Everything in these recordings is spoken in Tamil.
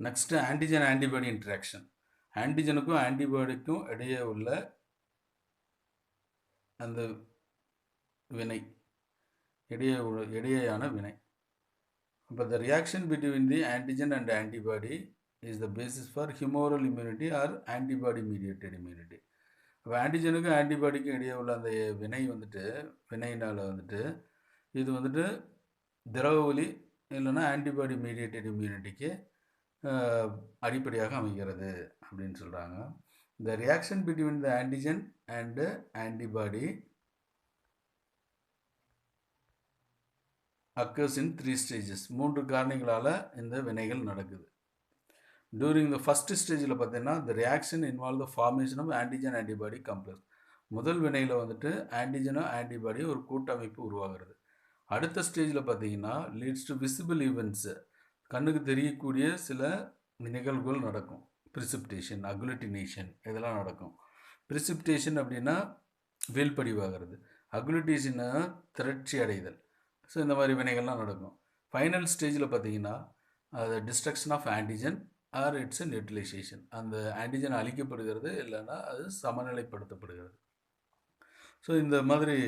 Next antigen antibody interaction. ஆன்டிஜனுக்கும் ஆன்டிபாடிக்கும் இடையே உள்ள அந்த வினை, இடையேயான வினை. அப்போ the reaction between the antigen and antibody is the basis for humoral immunity or antibody mediated immunity. அப்போ ஆன்டிஜனுக்கும் ஆன்டிபாடிக்கும் இடையே உள்ள அந்த வினையினால் இது திரவ வழி இல்லைன்னா ஆன்டிபாடி மீடியேட்டட் இம்யூனிட்டிக்கு அடிப்படையாக அமைகிறது அப்படின்னு சொல்கிறாங்க. The reaction between the antigen and antibody occurs in 3 stages. 3 காரணிகளால் இந்த வினைகள் நடக்குது. During the first stageல பார்த்தீங்கன்னா the reaction involve the formation of antigen antibody complex. முதல் வினையில் ஆன்டிஜனும் ஆன்டிபாடி ஒரு கூட்டமைப்பு உருவாகிறது. அடுத்த ஸ்டேஜில் பார்த்தீங்கன்னா லீட்ஸ் டு விசிபிள் ஈவெண்ட்ஸு, கண்ணுக்கு தெரியக்கூடிய சில நிகழ்வுகள் நடக்கும். ப்ரிசிப்டேஷன், அக்ளுட்டினேஷன் இதெல்லாம் நடக்கும். ப்ரிசிப்டேஷன் அப்படின்னா வீழ்படிவாகிறது, அக்ளுட்டேஷன்னா திரட்சி அடைதல். ஸோ இந்த மாதிரி வினைகள்லாம் நடக்கும். ஃபைனல் ஸ்டேஜில் பார்த்தீங்கன்னா அது destruction of antigen or its neutralization, அந்த ஆன்டிஜன் அழிக்கப்படுகிறது இல்லைன்னா அது சமநிலைப்படுத்தப்படுகிறது. ஸோ இந்த மாதிரி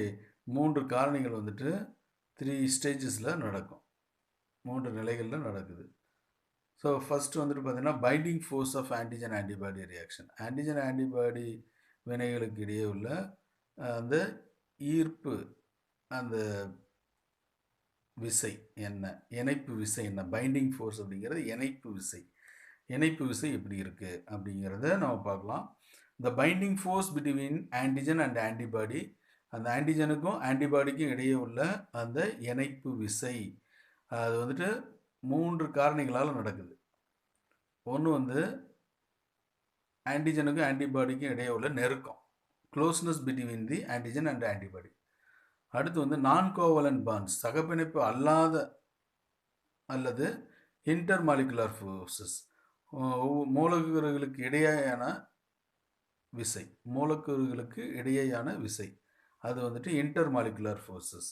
3 காரணிகள் 3 ஸ்டேஜஸில் நடக்கும், 3 நிலைகளில் நடக்குது. ஸோ ஃபஸ்ட்டு பார்த்தீங்கன்னா binding force of antigen antibody reaction. Antigen antibody வினைகளுக்கு இடையே உள்ள அந்த ஈர்ப்பு, அந்த விசை என்ன, இணைப்பு விசை என்ன, பைண்டிங் ஃபோர்ஸ் அப்படிங்கிறது இணைப்பு விசை. இணைப்பு விசை எப்படி இருக்குது அப்படிங்கிறத நம்ம பார்க்கலாம். த binding force between antigen and antibody, அந்த ஆன்டிஜனுக்கும் ஆன்டிபாடிக்கும் இடையே உள்ள அந்த இணைப்பு விசை அது 3 காரணிகளால் நடக்குது. ஒன்று ஆன்டிஜனுக்கும் ஆன்டிபாடிக்கும் இடையே உள்ள நெருக்கம், closeness between the antigen and antibody. அடுத்து நான் கோவலன்ட் பாண்ட்ஸ், சகப்பிணைப்பு அல்லாத அல்லது இன்டர்மாலிகுலர் ஃபோர்ஸஸ், மூலக்கூறுகளுக்கு இடையேயான விசை, மூலக்கூறுகளுக்கு இடையேயான விசை அது intermolecular forces.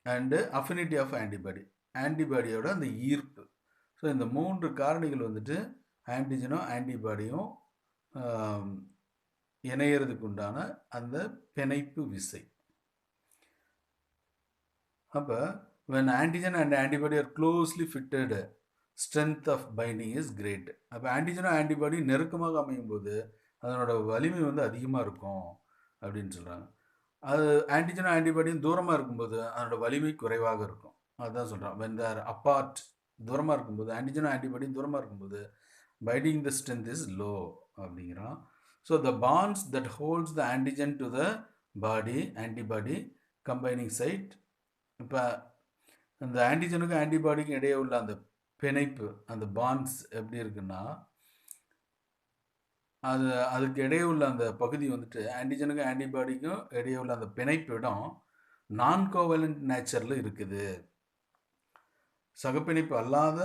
And affinity of antibody, ஆன்டிபாடியோட அந்த ஈர்ப்பு. ஸோ இந்த 3 காரணிகள் ஆன்டிஜனும் ஆன்டிபாடியும் இணையறதுக்கு உண்டான அந்த பிணைப்பு விசை. அப்போ when antigen and antibody are closely fitted, strength of binding is great. அப்போ ஆன்டிஜனும் ஆன்டிபாடி நெருக்கமாக அமையும் போது அதனோட வலிமை அதிகமாக இருக்கும் அப்படின்னு சொல்கிறாங்க. அது ஆன்டிஜனும் ஆன்டிபாடியும் தூரமாக இருக்கும்போது அதனோட வலிமை குறைவாக இருக்கும். அதுதான் சொல்கிறான். when they are apart, தூரமாக இருக்கும்போது ஆன்டிஜனும் ஆன்டிபாடியும் தூரமாக இருக்கும்போது binding the strength is low அப்படிங்கிறான். So the bonds that holds the antigen to the body antibody combining site, இப்போ அந்த ஆன்டிஜனுக்கும் ஆன்டிபாடிக்கும் இடையே உள்ள அந்த பிணைப்பு, அந்த பாண்ட்ஸ் எப்படி இருக்குன்னா அதுக்கு இடையே உள்ள அந்த பகுதி ஆன்டிஜனுக்கும் ஆன்டிபாடிக்கும் இடையே உள்ள அந்த பிணைப்பு இடம் நான் கோவலண்ட் நேச்சரில் இருக்குது, சகப்பிணைப்பு அல்லாத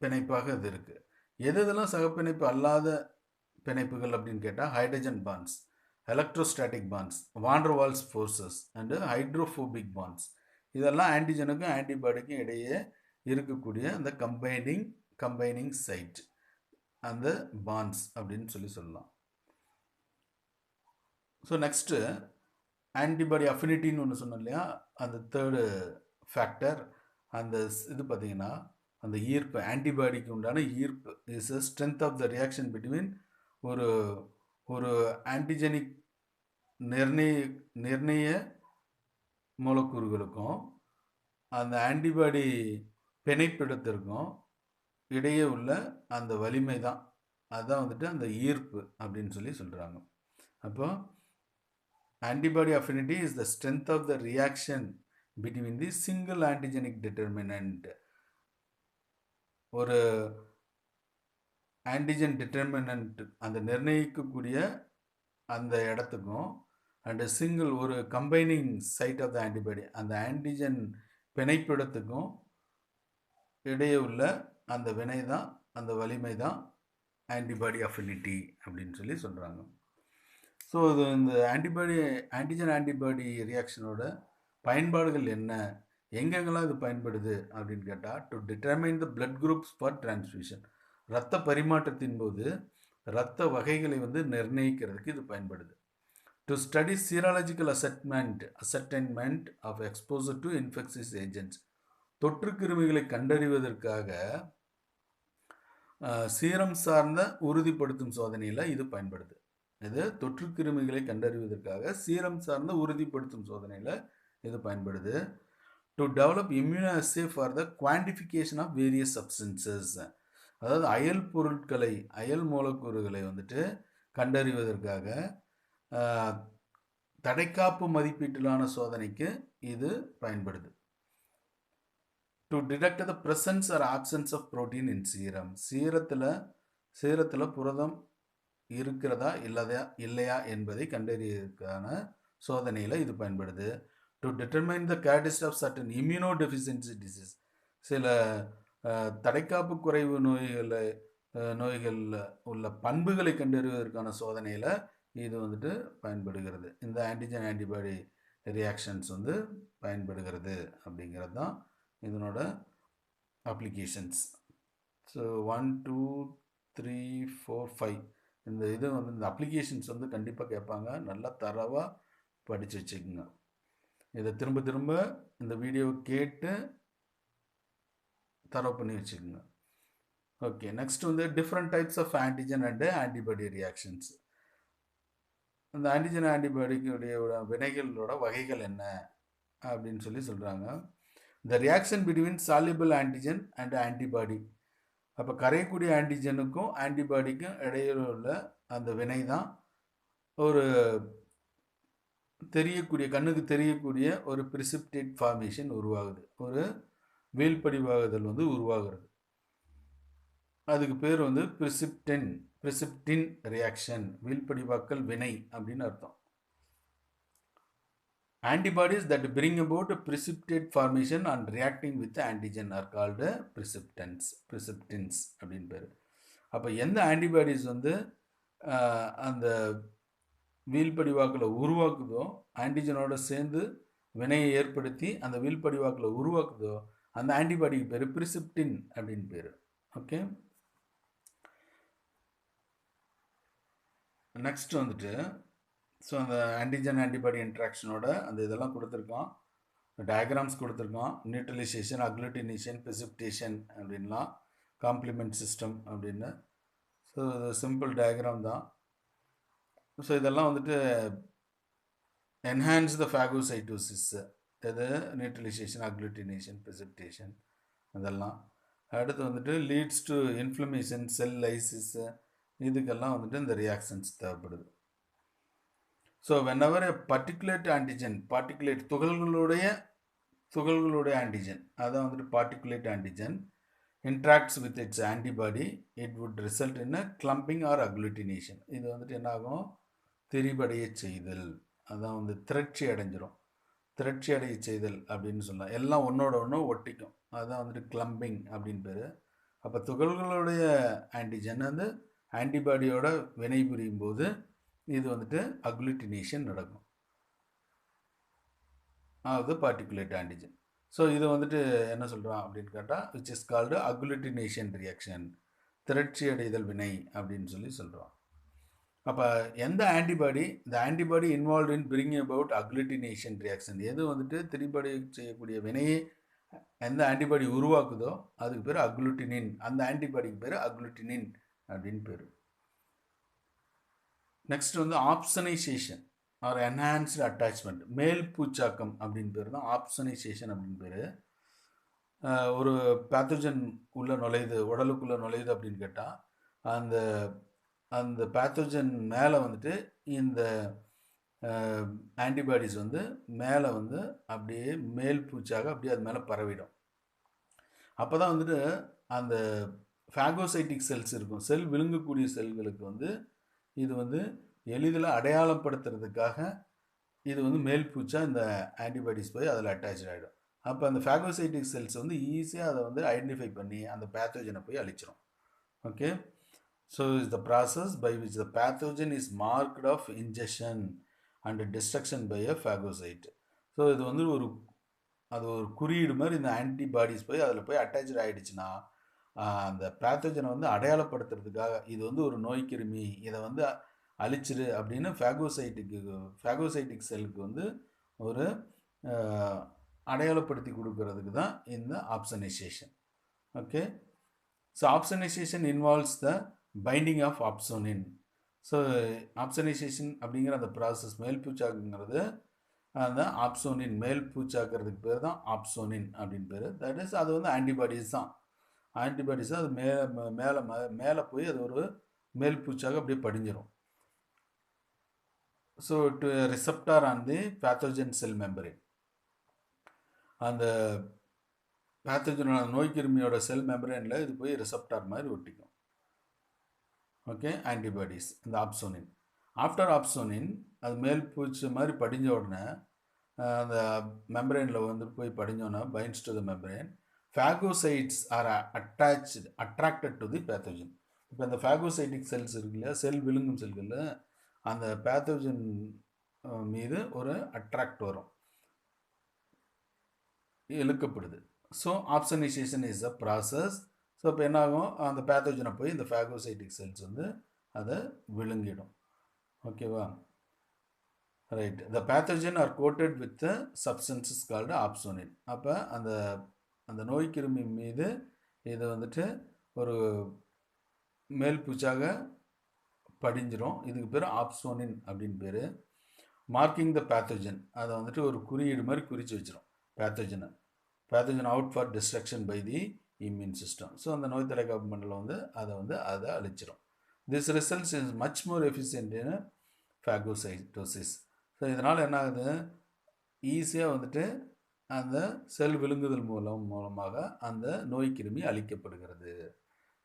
பிணைப்பாக அது இருக்குது. எதெல்லாம் சகப்பிணைப்பு அல்லாத பிணைப்புகள் அப்படின்னு கேட்டால் hydrogen bonds, electrostatic bonds, van der Waals forces and hydrophobic bonds, இதெல்லாம் ஆன்டிஜனுக்கும் ஆன்டிபாடிக்கும் இடையே இருக்கக்கூடிய அந்த கம்பைனிங் சைட், அந்த பாண்ட்ஸ் அப்படின்னு சொல்லலாம். ஸோ நெக்ஸ்ட்டு ஆன்டிபாடி அஃபினிட்டின்னு ஒன்று சொன்னோம் இல்லையா, அந்த தேர்டு ஃபேக்டர், அந்த இது பார்த்தீங்கன்னா அந்த ஈர்ப்பு, ஆன்டிபாடிக்கு உண்டான ஈர்ப்பு is a strength of the reaction between ஒரு ஆன்டிஜெனிக் நிர்ணய மூலக்கூறுகளுக்கும் அந்த ஆன்டிபாடி பிணைப்பிடத்திற்கும் இடையே உள்ள அந்த வலிமை தான், அதுதான் அந்த ஈர்ப்பு அப்படின்னு சொல்கிறாங்க. அப்போ antibody affinity is the strength of the reaction between the single antigenic determinant. ஒரு ஆன்டிஜன் டிட்டர்மினன்ட் அந்த நிர்ணயிக்கக்கூடிய அந்த இடத்துக்கும் அண்ட் சிங்கிள் ஒரு combining site of the antibody, அந்த ஆன்டிஜன் பிணைப்பிடத்துக்கும் இடையே உள்ள அந்த வினை தான், அந்த வலிமை தான் ஆன்டிபாடி அஃபினிட்டி அப்படின்னு சொல்கிறாங்க. ஸோ இது இந்த ஆன்டிஜன் ஆன்டிபாடி ரியாக்ஷனோட பயன்பாடுகள் என்ன, எங்கெங்கெல்லாம் இது பயன்படுது அப்படின்னு கேட்டால், to determine the blood groups for transfusion, இரத்த பரிமாற்றத்தின் போது இரத்த வகைகளை வந்து நிர்ணயிக்கிறதுக்கு இது பயன்படுது. To study serological ascertainment of exposure to infectious agents, தொற்று கிருமிகளை கண்டறிவதற்காக சீரம் சார்ந்த உறுதிப்படுத்தும் சோதனையில் இது பயன்படுது. இது தொற்று கிருமிகளை கண்டறிவதற்காக சீரம் சார்ந்த உறுதிப்படுத்தும் சோதனையில் இது பயன்படுது. To develop immunoassay for the quantification of various substances, அதாவது அயல் பொருட்களை, அயல் மூலக்கூறுகளை வந்துட்டு கண்டறிவதற்காக தடைக்காப்பு மதிப்பீட்டிலான சோதனைக்கு இது பயன்படுது. To detect the presence or absence of protein in serum, சீரத்தில் புரதம் இருக்கிறதா இல்லையா என்பதை கண்டறிவதற்கான சோதனையில் இது பயன்படுது. To determine the characteristics of certain immunodeficiency disease, சில தடைக்காப்பு குறைவு நோய்களில் உள்ள பண்புகளை கண்டறிவதற்கான சோதனையில் இது வந்துட்டு பயன்படுகிறது. இந்த ஆன்டிஜன் ஆன்டிபாடி ரியாக்ஷன்ஸ் வந்து பயன்படுகிறது அப்படிங்கிறது தான் இதனோட அப்ளிகேஷன்ஸ். ஸோ 1 2 3 4 5 இந்த இது வந்து இந்த அப்ளிகேஷன்ஸ் வந்து கண்டிப்பாக கேட்பாங்க. நல்லா தரவாக படித்து வச்சுக்கோங்க. இதை திரும்ப திரும்ப இந்த வீடியோவை கேட்டு தரவு பண்ணி வச்சுக்கோங்க. ஓகே, நெக்ஸ்ட் வந்து different types of antigen and antibody reactions. அந்த ஆன்டிஜன் ஆன்டிபாடிக்குடைய வினைகளோட வகைகள் என்ன அப்படின்னு சொல்கிறாங்க. The reaction between soluble antigen and antibody, அப்போ கரையக்கூடிய ஆன்டிஜனுக்கும் ஆன்டிபாடிக்கும் இடையில் உள்ள அந்த வினை தான் ஒரு தெரியக்கூடிய, கண்ணுக்கு தெரியக்கூடிய ஒரு பிரிசிப்டேட் ஃபார்மேஷன் உருவாகுது, ஒரு வீழ்படிவாகுதல் வந்து உருவாகிறது. அதுக்கு பேர் வந்து பிரிசிப்டின் ரியாக்ஷன், வீழ்படிவாக்கல் வினை அப்படின்னு அர்த்தம். Antibodies that bring about a precipitate formation and reacting with the antigen are called precipitants அப்படின்னு பேர். அப்போ எந்த ஆன்டிபாடிஸ் வந்து அந்த வீழ்படிவாக்களை உருவாக்குதோ, ஆன்டிஜனோட சேர்ந்து வினையை ஏற்படுத்தி அந்த வீழ்படிவாக்களை உருவாக்குதோ, அந்த ஆன்டிபாடிக்கு பேர் பிரிசிப்டின் அப்படின்னு பேர். ஓகே, நெக்ஸ்ட் வந்துட்டு ஸோ அந்த ஆன்டிஜன் ஆன்டிபாடி இன்ட்ராக்ஷனோட அந்த இதெல்லாம் கொடுத்துருக்கோம், டயக்ராம்ஸ் கொடுத்துருக்கோம். நியூட்ரலைசேஷன், அக்ளூட்டினேஷன், பிரிசிப்டேஷன் அப்படின்லாம், காம்ப்ளிமெண்ட் சிஸ்டம் அப்படின்னு. ஸோ இது சிம்பிள் டயக்ராம் தான். ஸோ இதெல்லாம் வந்துட்டு என்ஹான்ஸ் த ஃபேகோசைட்டோசிஸ், இது நியூட்ரலைசேஷன், அக்ளூட்டினேஷன், பிரிசிப்டேஷன் அதெல்லாம். அடுத்து வந்துட்டு leads to inflammation, cell lysis, இதுக்கெல்லாம் வந்துட்டு இந்த ரியாக்ஷன்ஸ் தேவைப்படுது. So whenever a particulate antigen, particulate துகள்களுடைய ஆன்டிஜன், அதான் வந்துட்டு particulate antigen interacts with its antibody, it would result in a clumping or agglutination. இது வந்துட்டு என்ன ஆகும், திரிபடைய செய்தல், அதான் வந்து திரட்சி அடைஞ்சிரும், திரட்சி அடைய செய்தல் அப்படின்னு சொல்லலாம். எல்லாம் ஒன்றோட ஒன்று ஒட்டிக்கும், அதுதான் வந்துட்டு கிளம்பிங் அப்படின்னு பேர். அப்போ துகள்களுடைய ஆன்டிஜன் வந்து ஆன்டிபாடியோட வினை புரியும் போது இது வந்துட்டு அக்ளூட்டினேஷன் நடக்கும், அது பார்ட்டிகுலேட் ஆன்டிஜன். ஸோ இது வந்துட்டு என்ன சொல்கிறோம் அப்படின்னு கேட்டால், which is called agglutination reaction, திரட்சி அடைதல் வினை அப்படின்னு சொல்கிறோம். அப்போ எந்த ஆன்டிபாடி, இந்த antibody involve in bring about agglutination reaction, எது வந்துட்டு திரிபடை செய்யக்கூடிய வினையை எந்த ஆன்டிபாடி உருவாக்குதோ அதுக்கு பேர் அக்ளூட்டினின், அந்த ஆன்டிபாடிக்கு பேர் அக்ளூட்டினின் அப்படின்னு பேர். நெக்ஸ்ட் வந்து ஆப்சனைசேஷன் ஆர் என்ஹான்ஸ்டு அட்டாச்மெண்ட், மேல் பூச்சாக்கம் அப்படின்னு பேர் தான் ஆப்சனைசேஷன் அப்படின்னு பேர். ஒரு பேத்தோஜன் உள்ள நுழையுது, உடலுக்குள்ளே நுழையுது அப்படின்னு கேட்டால், அந்த அந்த பேத்தோஜன் மேலே வந்துட்டு இந்த ஆன்டிபாடிஸ் வந்து மேலே வந்து அப்படியே மேல் பூச்சாக அப்படியே அது மேலே பரவிடும். அப்போ தான் வந்துட்டு அந்த ஃபேகோசைட்டிக் செல்ஸ் இருக்கும், செல் விழுங்கக்கூடிய செல்களுக்கு வந்து இது வந்து எளிதில் அடையாளப்படுத்துறதுக்காக இது வந்து மேல் பூச்சா இந்த ஆன்டிபாடிஸ் போய் அதில் அட்டாச் ஆகிடும். அப்போ அந்த ஃபேகோசைட்டிக் செல்ஸ் வந்து ஈஸியாக அதை வந்து ஐடென்டிஃபை பண்ணி அந்த பேத்தோஜனை போய் அழிச்சிடும். Okay, so is the process by which the pathogen is marked of ingestion and destruction by a phagocyte. So இது வந்து ஒரு அது ஒரு குறியீடு மாதிரி இந்த ஆன்டிபாடிஸ் போய் அதில் போய் அட்டாச்சு ஆகிடுச்சுன்னா அந்த பேத்தோஜனை வந்து அடையாளப்படுத்துறதுக்காக இது வந்து ஒரு நோய் கிருமி, இதை வந்து அழிச்சிரு அப்படின்னு ஃபேகோசைட்டிக் செல்லுக்கு வந்து ஒரு அடையாளப்படுத்தி கொடுக்கறதுக்கு தான் இந்த opsonization. Okay, so opsonization involves the binding of opsonin. So opsonization அப்படிங்கிற அந்த ப்ராசஸ் மேல் பூச்சாக்குங்கிறது அந்த ஆப்சோனின் மேல் பூச்சாக்குறதுக்கு பேர் தான் ஆப்சோனின் அப்படின்னு பேர். தட் இஸ் அது வந்து ஆன்டிபாடிஸ் தான். ஆன்டிபாடிஸ் அது மேலே போய் அது ஒரு மேல் பூச்சாக அப்படியே படிஞ்சிடும். So to receptor on the pathogen cell membrane, அந்த பேத்தோஜனோட நோய் கிருமியோட செல் மெம்பரேனில் இது போய் ரிசப்டார் மாதிரி ஒட்டிக்கும். ஓகே, ஆன்டிபாடிஸ் இந்த ஆப்சோனின். ஆஃப்டர் ஆப்சோனின் அது மேல் பூச்சி மாதிரி படிஞ்ச உடனே அந்த மெம்பரேனில் வந்து போய் படிஞ்சோன்னா binds to the membrane. Phagocytes are attracted to the pathogen. இப்போ இந்த ஃபேகோசைட்டிக் செல்ஸ் இருக்கு இல்லையா, செல் விழுங்கும் செல்களில் அந்த பேத்தோஜன் மீது ஒரு அட்ராக்ட் வரும், இழுக்கப்படுது. So opsonization is a process. So இப்போ என்னாகும், அந்த பேத்தோஜனை போய் இந்த ஃபேகோசைட்டிக் செல்ஸ் வந்து அதை விழுங்கிடும். ஓகேவா, right. The pathogen are coated with substances called opsonin. அப்போ அந்த நோய் கிருமி மீது இது வந்துட்டு ஒரு மேல் பூச்சாக படிஞ்சிரும். இதுக்கு பேர் ஆப்சோனின் அப்படின்னு பேர். மார்க்கிங் த பேத்தோஜன், அதை வந்துட்டு ஒரு குறியீடு மாதிரி குறித்து வச்சிடும் pathogen out for destruction by the immune system. So அந்த நோய் தலைக்காப்பு மண்டலம் வந்து அதை அழிச்சிடும். This results is much more efficient in phagocytosis. So இதனால் என்ன ஆகுது, ஈஸியாக வந்துட்டு அந்த செல் விழுங்குதல் மூலமாக அந்த நோய் கிருமி அழிக்கப்படுகிறது.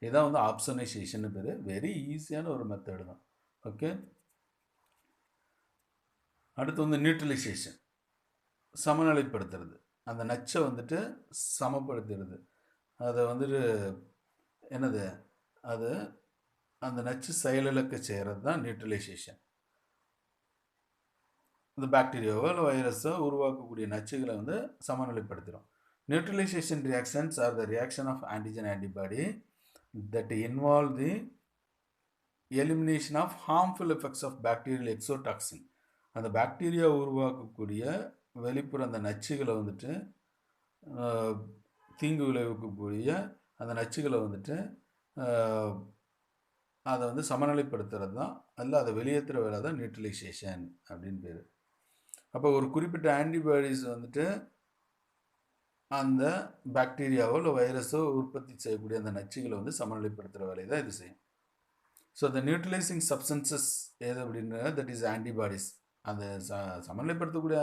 இதான் வந்து ஆப்சனைசேஷன் பேர். வெரி ஈஸியான ஒரு மெத்தடு தான். ஓகே, அடுத்து வந்து நியூட்ரலைசேஷன், சமநிலைப்படுத்துறது. அந்த நச்சை வந்துட்டு சமப்படுத்துறது. அதை வந்துட்டு என்னது, அது அந்த நச்சு செயலிழக்க செய்கிறது தான் நியூட்ரலைசேஷன். இந்த பாக்டீரியாவோ இல்லை வைரஸோ உருவாக்கக்கூடிய நச்சுகளை வந்து சமநிலைப்படுத்திடும். Neutralization reactions are the reaction of antigen antibody that involve the elimination of harmful effects of bacterial exotoxin. அந்த பாக்டீரியா உருவாக்கக்கூடிய வெளிப்புற அந்த நச்சுகளை வந்துட்டு தீங்கு விளைவிக்கக்கூடிய அந்த நச்சுகளை வந்துட்டு அதை வந்து சமநிலைப்படுத்துறது தான், அதில் அதை வெளியேற்றுற வேலை தான் நியூட்ரலைசேஷன் அப்படின்னு பேர். அப்போ ஒரு குறிப்பிட்ட ஆன்டிபாடிஸ் வந்துட்டு அந்த பாக்டீரியாவோ இல்லை வைரஸோ உற்பத்தி செய்யக்கூடிய அந்த நச்சுகளை வந்து சமநிலைப்படுத்துகிற வேலையை தான் இது செய்யும். ஸோ த நியூட்ரலைசிங் சப்ஸ்டன்சஸ் எது அப்படின்னா தட் இஸ் ஆன்டிபாடிஸ். அந்த சமநிலைப்படுத்தக்கூடிய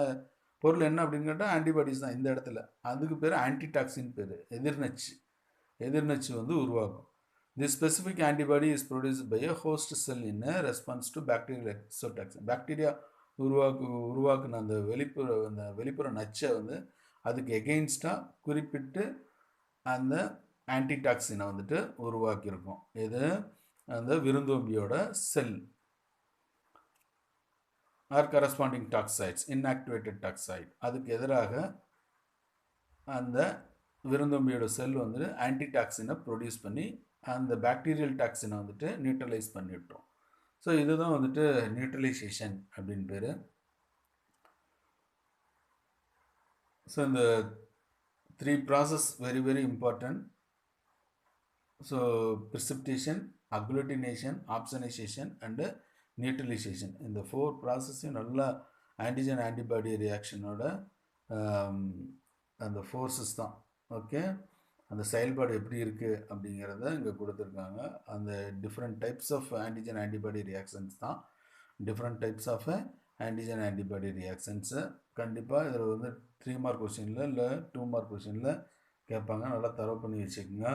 பொருள் என்ன அப்படின்னு கேட்டால் ஆன்டிபாடிஸ் தான். இந்த இடத்துல அதுக்கு பேர் ஆன்டிடாக்சின் பேர். எதிர்நச்சு வந்து உருவாக்கும். The specific antibody is produced by a host cell in response to bacterial exotoxin. Bacteria உருவாக்குன அந்த வெளிப்புற நச்சை வந்து அதுக்கு எகெயின்ஸ்டாக குறிப்பிட்டு அந்த ஆன்டிடாக்சினை வந்துட்டு உருவாக்கியிருக்கோம். இது அந்த விருந்தோம்பியோட செல் ஆர் கரஸ்பாண்டிங் டாக்சைட்ஸ், இன்ஆக்டிவேட்டட் டாக்சைட், அதுக்கு எதிராக அந்த விருந்தோம்பியோட செல் வந்துட்டு ஆன்டிடாக்சினை ப்ரொடியூஸ் பண்ணி அந்த பாக்டீரியல் டாக்சினை வந்துட்டு நியூட்ரலைஸ் பண்ணிவிட்டோம். ஸோ இதுதான் வந்துட்டு நியூட்ரலைசேஷன் அப்படின்னு பேர். ஸோ இந்த 3 process very very important. So precipitation, agglutination, opsonization and neutralisation, இந்த 4 ப்ராசஸையும் நல்லா ஆன்டிஜன் ஆன்டிபாடி ரியாக்ஷனோட அந்த ஃபோர்ஸஸ் தான். ஓகே, அந்த செயல்பாடு எப்படி இருக்குது அப்படிங்கிறத இங்கே கொடுத்துருக்காங்க. அந்த different types of antigen antibody reactions தான், different types of antigen antibody reactions. கண்டிப்பாக இதில் வந்து 3 மார்க் கொஷினில் இல்லை 2 மார்க் கொஷினில் கேட்பாங்க. நல்லா தரவு பண்ணி வச்சுக்கோங்க.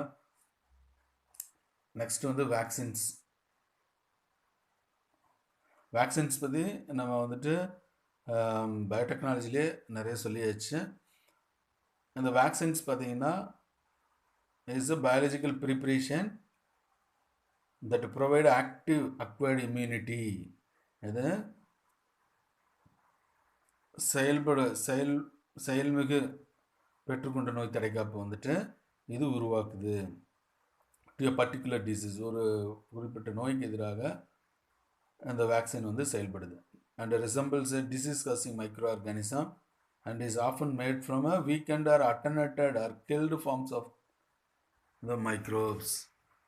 நெக்ஸ்ட் வந்து வேக்சின்ஸ் பற்றி நம்ம வந்துட்டு பயோடெக்னாலஜிலே நிறைய சொல்லியாச்சு. இந்த வேக்சின்ஸ் பார்த்தீங்கன்னா is a biological preparation that provide active acquired immunity. இது செயல்மிகு பெற்றுக்கொண்ட நோய் தடைக்காப்பு வந்துட்டு இது உருவாக்குது. டு எ பர்டிகுலர் டிசீஸ், ஒரு குறிப்பிட்ட நோய்க்கு எதிராக அந்த வேக்சின் வந்து செயல்படுது. And resembles a disease causing microorganism and is often made from a weakened or attenuated or killed forms of the microbes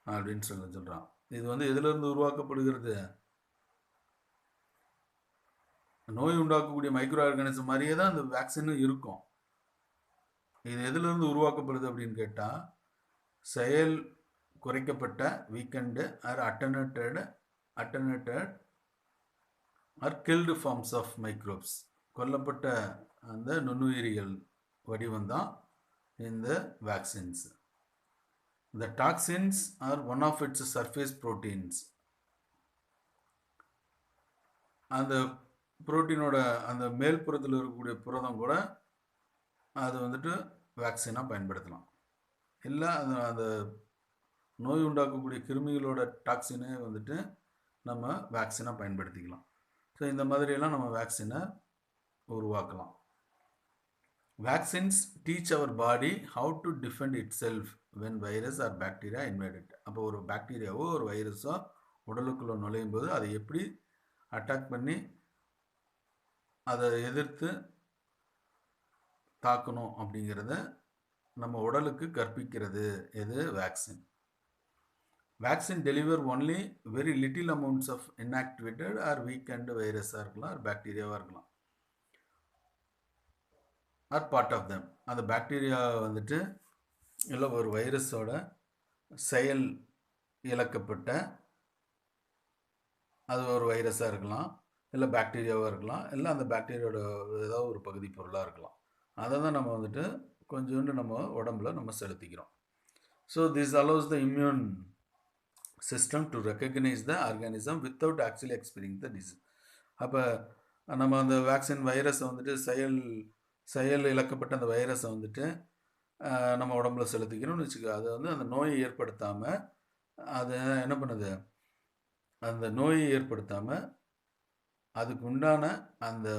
அப்படின்னு சொல்கிறான். இது வந்து எதிலிருந்து உருவாக்கப்படுகிறது? நோய் உண்டாக்கக்கூடிய மைக்ரோ ஆர்கானிசம் மாதிரியே தான் அந்த வேக்சினும் இருக்கும். இது எதிலிருந்து உருவாக்கப்படுது அப்படின்னு கேட்டால், செயல் குறைக்கப்பட்ட weakened or attenuated or killed forms of microbes, கொல்லப்பட்ட அந்த நுண்ணுயிரிகள் வடிவம் தான் இந்த vaccines. The toxins are one of its surface proteins. அந்த புரோட்டீனோட அந்த மேல் புறத்தில் இருக்கக்கூடிய புரதம் கூட அது வந்துட்டு வேக்சினாக பயன்படுத்தலாம். இல்லை அந்த நோய் உண்டாக்கக்கூடிய கிருமிகளோட டாக்ஸினே வந்துட்டு நம்ம வேக்சினாக பயன்படுத்திக்கலாம். ஸோ இந்த மாதிரியெல்லாம் நம்ம வேக்சினை உருவாக்கலாம். Vaccines teach our body how to defend itself when virus or bacteria invaded. அப்போ ஒரு பாக்டீரியாவோ ஒரு வைரஸோ உடலுக்குள்ளே நுழையும் போது அதை எப்படி அட்டாக் பண்ணி அதை எதிர்த்து தாக்கணும் அப்படிங்கிறத நம்ம உடலுக்கு கற்பிக்கிறது எது? Vaccine. Vaccine deliver only very little amounts of inactivated or weakened வைரஸாக இருக்கலாம், ஆர் பாக்டீரியாவாக இருக்கலாம், ஆர் பார்ட் ஆஃப் தெம். அந்த பாக்டீரியா வந்துட்டு இல்லை ஒரு வைரஸோட செயல் இழக்கப்பட்ட அது ஒரு வைரஸாக இருக்கலாம், இல்லை பாக்டீரியாவாக இருக்கலாம், இல்லை அந்த பாக்டீரியாவோட ஏதாவது ஒரு பகுதி பொருளாக இருக்கலாம். அதை தான் நம்ம வந்துட்டு கொஞ்சோண்டு நம்ம உடம்புல நம்ம செலுத்திக்கிறோம். So this allows the immune system to recognise the organism without actually experience the disease. அப்போ நம்ம அந்த வேக்சின் வைரஸை வந்துட்டு செயல் இழக்கப்பட்ட அந்த வைரஸை வந்துட்டு நம்ம உடம்புல செலுத்திக்கிறோம்னு வச்சுக்கோ. அது வந்து அந்த நோயை ஏற்படுத்தாமல் அது என்ன பண்ணுது? அந்த நோயை ஏற்படுத்தாமல் அதுக்கு உண்டான அந்த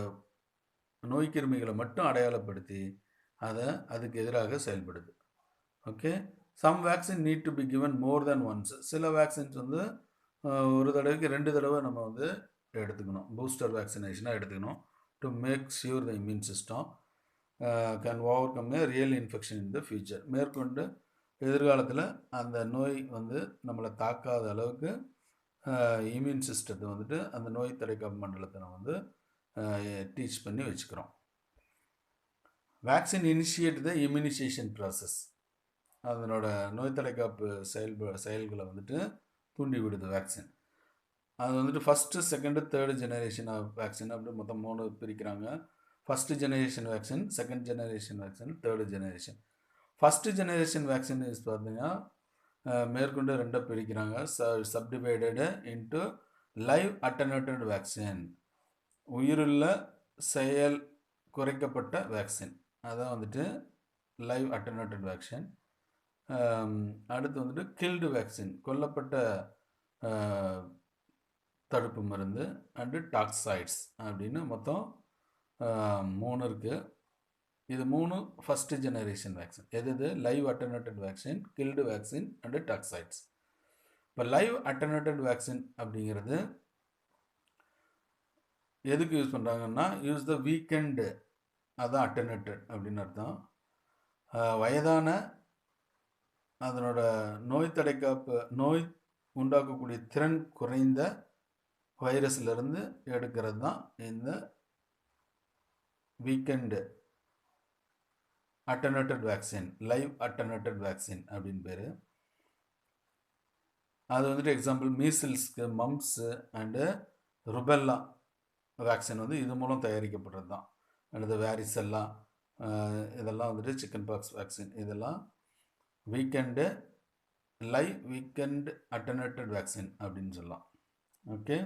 நோய் கிருமிகளை மட்டும் அடையாளப்படுத்தி அதுக்கு எதிராக செயல்படுது. Okay. Some vaccine need to be given more than once. சில வேக்சின்ஸ் வந்து ஒரு தடவைக்கு 2 தடவை நம்ம வந்து எடுத்துக்கணும். பூஸ்டர் வேக்சினேஷனாக எடுத்துக்கணும். To make sure the immune system can overcome a real infection in the future. மேற்கொண்டு எதிர்காலத்தில் அந்த நோய் வந்து நம்மளை தாக்காத அளவுக்கு இம்யூன் சிஸ்டத்தை வந்துட்டு அந்த நோய் தடைக்காப்பு மண்டலத்தை நம்ம வந்து டீச் பண்ணி வச்சுக்கிறோம். வேக்சின் இனிஷியேட் த இம்யூனைசேஷன் ப்ராசஸ். அதனோட நோய் தடைக்காப்பு செயல்களை வந்துட்டு தூண்டி விடுது வேக்சின். அது வந்துட்டு first, second, third generation of vaccine அப்படி மொத்தம் 3 பிரிக்கிறாங்க. First generation vaccine, second generation vaccine, third generation. First generation vaccine பார்த்தீங்கன்னா மேற்கொண்டு 2 பிரிக்கிறாங்க. Subdivided into live attenuated vaccine, உயிருள்ள செயல் குறைக்கப்பட்ட வேக்சின், அதான் வந்துட்டு லைவ் அட்டனேட்டட் வேக்சின். அடுத்து வந்துட்டு கில்டு வேக்சின், கொல்லப்பட்ட தடுப்பு மருந்து, அண்டு டாக்ஸாய்ட்ஸ் அப்படின்னு மொத்தம் 3 இருக்குது. இது 3 ஃபஸ்ட்டு ஜெனரேஷன் வேக்சின். எது? Live attenuated vaccine, killed vaccine and toxoids. இப்போ லைவ் அட்டனேட்டட் வேக்சின் அப்படிங்கிறது எதுக்கு யூஸ் பண்ணுறாங்கன்னா, யூஸ் த வீக்கெண்டு, அதான் அட்டனேட்டட் அப்படின்னு அர்த்தம். வயதான அதனோட நோய் தடைக்காப்பு நோய் உண்டாக்கக்கூடிய திறன் குறைந்த வைரஸ்லேருந்து எடுக்கிறது தான் இந்த weekend அட்டனேட்டட் vaccine, live attenuated vaccine அப்படின்னு பேர். அது வந்துட்டு எக்ஸாம்பிள் மீசில்ஸ்க்கு, மம்ப்ஸு அண்டு ருபெல்லா வேக்சின் வந்து இது மூலம் தயாரிக்கப்படுறது தான். அல்லது வேரிசெல்லா, இதெல்லாம் வந்துட்டு சிக்கன் பாக்ஸ் வேக்சின், இதெல்லாம் வீக்கெண்டு வீக்கெண்ட் அட்டனேட்டட் வேக்சின் அப்படின்னு சொல்லலாம். ஓகே.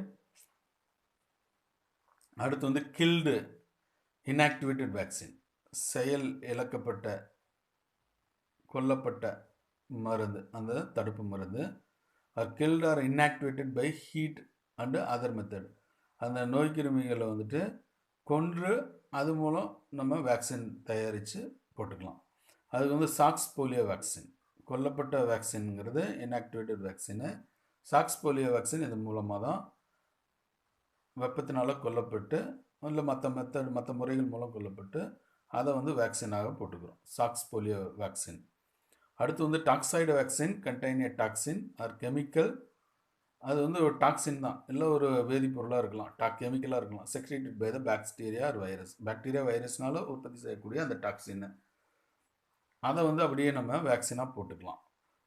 அடுத்து வந்து கில்டு இன்ஆக்டிவேட்டட் வேக்சின், செயல் இழக்கப்பட்ட கொல்லப்பட்ட மருந்து, அந்த தடுப்பு மருந்து. Killed or inactivated by heat and other method, அந்த நோய் கிருமிகளை வந்துட்டு கொன்று அது மூலம் நம்ம வேக்சின் தயாரித்து போட்டுக்கலாம். அதுக்கு வந்து சாக்ஸ் போலியோ வேக்சின், கொல்லப்பட்ட வேக்சின்ங்கிறது inactivated vaccine. Salk's polio vaccine இது மூலமாக தான் வெப்பத்தினால கொல்லப்பட்டு இல்லை மற்ற முறைகள் மூலம் கொல்லப்பட்டு அதை வந்து வேக்சினாக போட்டுக்கிறோம், சாக்ஸ் போலியோ வேக்சின். அடுத்து வந்து டாக்ஸாய்டு வேக்சின் கண்டெய்ன் ஏ டாக்ஸின் ஆர் கெமிக்கல். அது வந்து ஒரு டாக்ஸின் தான், இல்லை ஒரு வேதிப்பொருளாக இருக்கலாம், கெமிக்கலாக இருக்கலாம், secreted by the bacteria or virus. Bacteria வைரஸ்னால உற்பத்தி செய்யக்கூடிய அந்த டாக்ஸின், அதை வந்து அப்படியே நம்ம வேக்சினாக போட்டுக்கலாம்.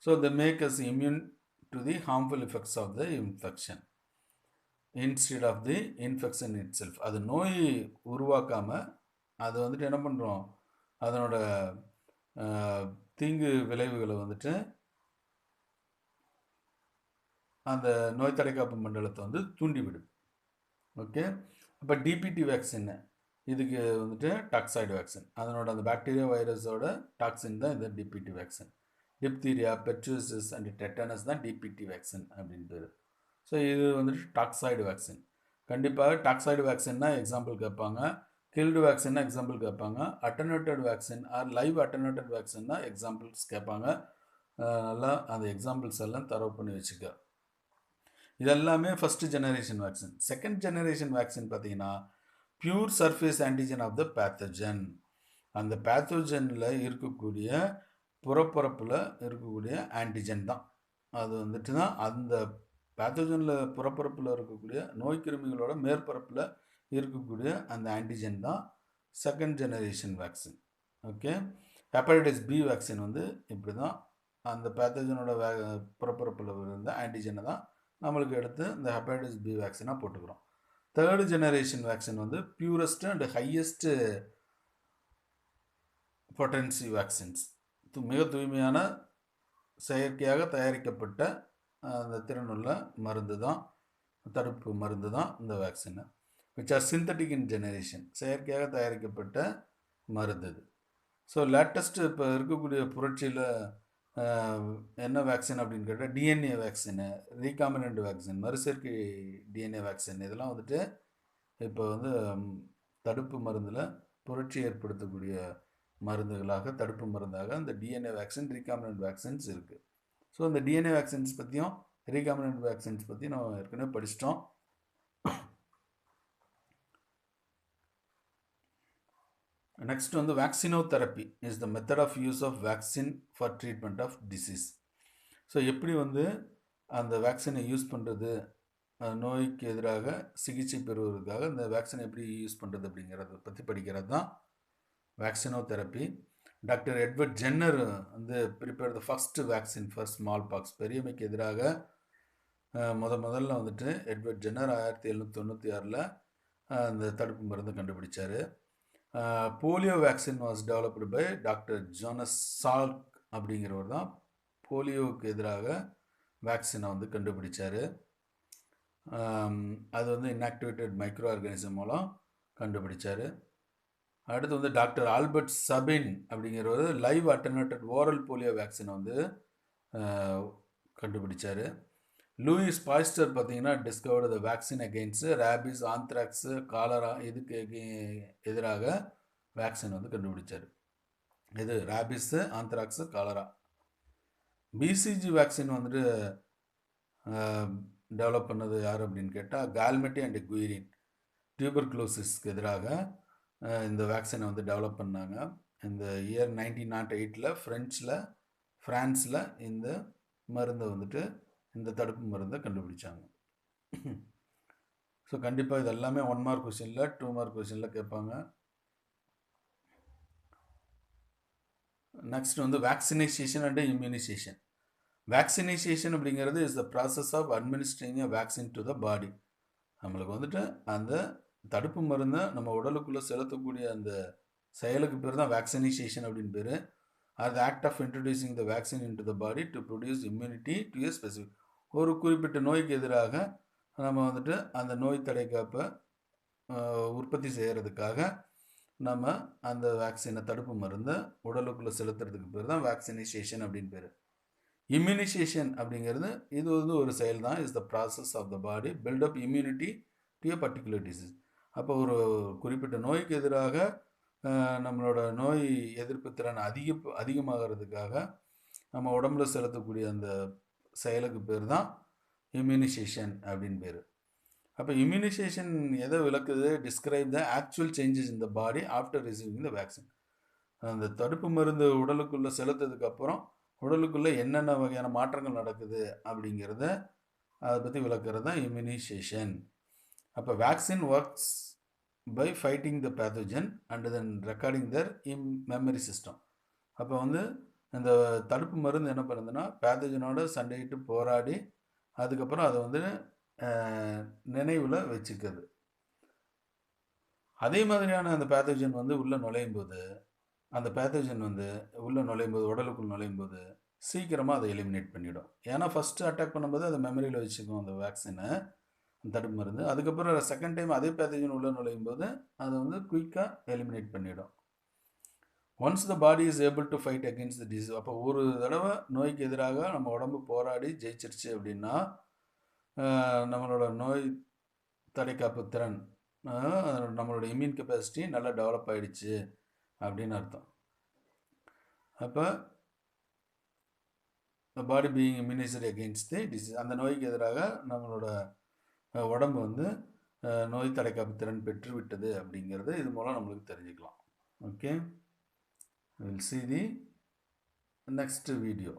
So the make us immune to the harmful effects of the infection instead of the infection itself. அது நோய் உருவாக்காமல் அது வந்துட்டு என்ன பண்ணுறோம், அதனோட தீங்கு விளைவுகளை வந்துட்டு அந்த நோய் தடைக்காப்பு மண்டலத்தை வந்து தூண்டிவிடும். ஓகே, அப்போ டிபிடி வேக்சின் இதுக்கு வந்துட்டு டாக்ஸாய்டு வேக்சின், அதனோட அந்த பாக்டீரியா வைரஸோட டாக்ஸின் தான் இந்த DPT vaccine. Diphtheria, pertussis and tetanus தான் டிபிடி வேக்சின் அப்படின்னு பேர். ஸோ இது வந்துட்டு டாக்ஸாய்டு வேக்சின். கண்டிப்பாக டாக்ஸாய்டு வேக்சின்னா எக்ஸாம்பிள் கேட்பாங்க, கில்டு வேக்சின்னா எக்ஸாம்பிள் கேட்பாங்க, attenuated vaccine or live attenuated வேக்சின்னா எக்ஸாம்பிள்ஸ் கேட்பாங்க. நல்லா அந்த எக்ஸாம்பிள்ஸ் எல்லாம் தரவு பண்ணி வச்சுக்க. இதெல்லாமே first generation vaccine. Second generation vaccine பார்த்தீங்கன்னா pure surface antigen of the pathogen. அந்த பேத்தோஜனில் இருக்கக்கூடிய புறப்பரப்பில் இருக்கக்கூடிய ஆன்டிஜன் தான், அது வந்துட்டு தான் அந்த பேத்தோஜனில் புறப்பரப்பில் இருக்கக்கூடிய நோய் கிருமிகளோட மேற்பரப்பில் இருக்கக்கூடிய அந்த ஆன்டிஜன் தான் second generation vaccine. Okay, hepatitis B vaccine வந்து இப்படி தான் அந்த பேத்தோஜனோட புறப்பரப்பில் இருந்த ஆன்டிஜனை தான் நம்மளுக்கு எடுத்து இந்த ஹெப்படைட்டிஸ் பி வேக்சினாக போட்டுக்கிறோம். தேர்டு ஜெனரேஷன் வேக்சின் வந்து purest and highest potency vaccines, மிக தூய்மையான செயற்கையாக தயாரிக்கப்பட்ட அந்த திறனுள்ள மருந்து தான், தடுப்பு மருந்து தான் இந்த vaccine. Which are synthetic in generation, செயற்கையாக தயாரிக்கப்பட்ட மருந்து இது. ஸோ லேட்டஸ்ட்டு இப்போ இருக்கக்கூடிய புரட்சியில் என்ன வேக்சின் அப்படின்னு கேட்டால் டிஎன்ஏ வேக்சினு, ரீகாமினன்ட் வேக்சின், மறுசேர்க்கை டிஎன்ஏ வேக்சின், இதெல்லாம் வந்துட்டு இப்போ வந்து தடுப்பு மருந்தில் புரட்சி ஏற்படுத்தக்கூடிய மருந்துகளாக, தடுப்பு மருந்தாக இந்த டிஎன்ஏ வேக்சின், ரீகாமினன்ட் வேக்சின்ஸ் இருக்குது. ஸோ இந்த டிஎன்ஏ வேக்சின்ஸ் பற்றியும் ரீகாமினன்ட் வேக்சின்ஸ் பற்றி நம்ம ஏற்கனவே படிச்சிட்டோம். நெக்ஸ்ட் வந்து vaccinotherapy is the method of use of vaccine for treatment of disease. So எப்படி வந்து அந்த வேக்சினை யூஸ் பண்ணுறது, நோய்க்கு எதிராக சிகிச்சை பெறுவதற்காக இந்த வேக்சினை எப்படி யூஸ் பண்ணுறது அப்படிங்கிறத பற்றி படிக்கிறது தான் வேக்சினோதெரப்பி. டாக்டர் எட்வர்ட் ஜென்னர் வந்து prepare the first vaccine for smallpox. பெரியமைக்கு எதிராக முதல்ல வந்துட்டு எட்வர்ட் ஜென்னர் 1796 அந்த தடுப்பு மருந்து கண்டுபிடிச்சார். Polio vaccine was developed by doctor Jonas Salk அப்படிங்கிறவர் தான் போலியோவுக்கு எதிராக வேக்சினை வந்து கண்டுபிடிச்சார். அது வந்து இன்ஆக்டிவேட்டட் மைக்ரோ ஆர்கானிசம் மூலம் கண்டுபிடிச்சார். அடுத்து வந்து டாக்டர் ஆல்பர்ட் சபின் அப்படிங்கிறவர் லைவ் அட்டர்னேட்டட் ஓரல் போலியோ வேக்சினை வந்து கண்டுபிடிச்சார். லூயிஸ் பாஸ்டர் பார்த்தீங்கன்னா discovered the vaccine against rabies, anthrax, cholera, இதுக்கு எதிராக வேக்சின் வந்து கண்டுபிடிச்சார். இது rabies, anthrax, cholera. BCG vaccine வந்துட்டு டெவலப் பண்ணது யார் அப்படின்னு கேட்டால் கால்மெட்டி அண்ட் குயிரின். டியூபர்குலோசிஸ்க்கு எதிராக இந்த வேக்சினை வந்து டெவலப் பண்ணாங்க. இந்த இயர் 1908 ஃப்ரான்ஸில் இந்த மருந்தை வந்துட்டு, இந்த தடுப்பு மருந்தை கண்டுபிடிச்சாங்க. ஸோ கண்டிப்பாக இது எல்லாமே 1 மார்க் கொஸ்டினில் 2 மார்க் கொஸ்டினில் கேட்பாங்க. நெக்ஸ்ட் வந்து வேக்சினைசேஷன் அண்ட் இம்யூனைசேஷன். வேக்சினைசேஷன் அப்படிங்கிறது is the process of administering a vaccine to the body. நம்மளுக்கு வந்துட்டு அந்த தடுப்பு மருந்தை நம்ம உடலுக்குள்ளே செலுத்தக்கூடிய அந்த செயலுக்கு பேர் தான் வேக்சினைசேஷன் அப்படின்னு பேர். Or the act of introducing the vaccine into the body to produce immunity to a specific. ஒரு குறிப்பிட்ட நோய்க்கு எதிராக நம்ம வந்துட்டு அந்த நோய் தடைக்காப்பை உற்பத்தி செய்கிறதுக்காக நம்ம அந்த வேக்சினை, தடுப்பு மருந்தை உடலுக்குள்ளே செலுத்துறதுக்கு பேர் தான் வேக்சினைசேஷன் அப்படின்னு பேர். இம்யூனைசேஷன் அப்படிங்கிறது இது வந்து ஒரு செயல் தான். Is the process of the body build up immunity to a particular disease. அப்போ ஒரு குறிப்பிட்ட நோய்க்கு எதிராக நம்மளோட நோய் எதிர்ப்பு திறன் அதிகமாகிறதுக்காக நம்ம உடம்புல செலுத்தக்கூடிய அந்த செயலுக்கு பேர் தான் இம்யூனைசேஷன் அப்படின்னு பேர். அப்போ இம்யூனைசேஷன் எதை விளக்குது? Describe the actual changes in the body after receiving the vaccine. அந்த தடுப்பு மருந்து உடலுக்குள்ளே செலுத்ததுக்கு அப்புறம் உடலுக்குள்ளே என்னென்ன வகையான மாற்றங்கள் நடக்குது அப்படிங்கிறத அதை பற்றி விளக்குறது தான் இம்யூனைசேஷன். அப்போ vaccine works by fighting the pathogen and then recording their memory system. அப்போ வந்து இந்த தடுப்பு மருந்து என்ன பண்ணுதுன்னா பேத்தோஜனோட சண்டையிட்டு போராடி அதுக்கப்புறம் அதை வந்து நினைவில் வச்சுக்குது. அதே மாதிரியான அந்த பேத்தோஜன் வந்து உள்ளே நுழையும் போது அந்த பேத்தோஜன் வந்து உள்ளே நுழையும் போது உடலுக்குள் நுழையும் போது சீக்கிரமாக அதை எலிமினேட் பண்ணிவிடும். ஏன்னா ஃபஸ்ட்டு அட்டாக் பண்ணும்போது அதை மெமரியில் வச்சுக்கும் அந்த வேக்சினை, தடுப்பு மருந்து. அதுக்கப்புறம் செகண்ட் டைம் அதே பேத்தோஜன் உள்ளே நுழையும் போது அதை வந்து குயிக்காக எலிமினேட் பண்ணிவிடும். Once the body is able to fight against the disease. அப்போ ஒரு தடவை நோய்க்கு எதிராக நம்ம உடம்பு போராடி ஜெயிச்சிருச்சு அப்படின்னா நம்மளோட நோய் தடைக்காப்பு திறன், நம்மளோட இம்யூன் கெப்பாசிட்டி நல்லா டெவலப் ஆகிடுச்சு அப்படின்னு அர்த்தம். அப்போ body being immunized against the disease, அந்த நோய்க்கு எதிராக நம்மளோட உடம்பு வந்து நோய் தடைக்காப்பு திறன் பெற்று விட்டது அப்படிங்கிறது இது மூலம் நம்மளுக்கு தெரிஞ்சுக்கலாம். Okay, will see the next video.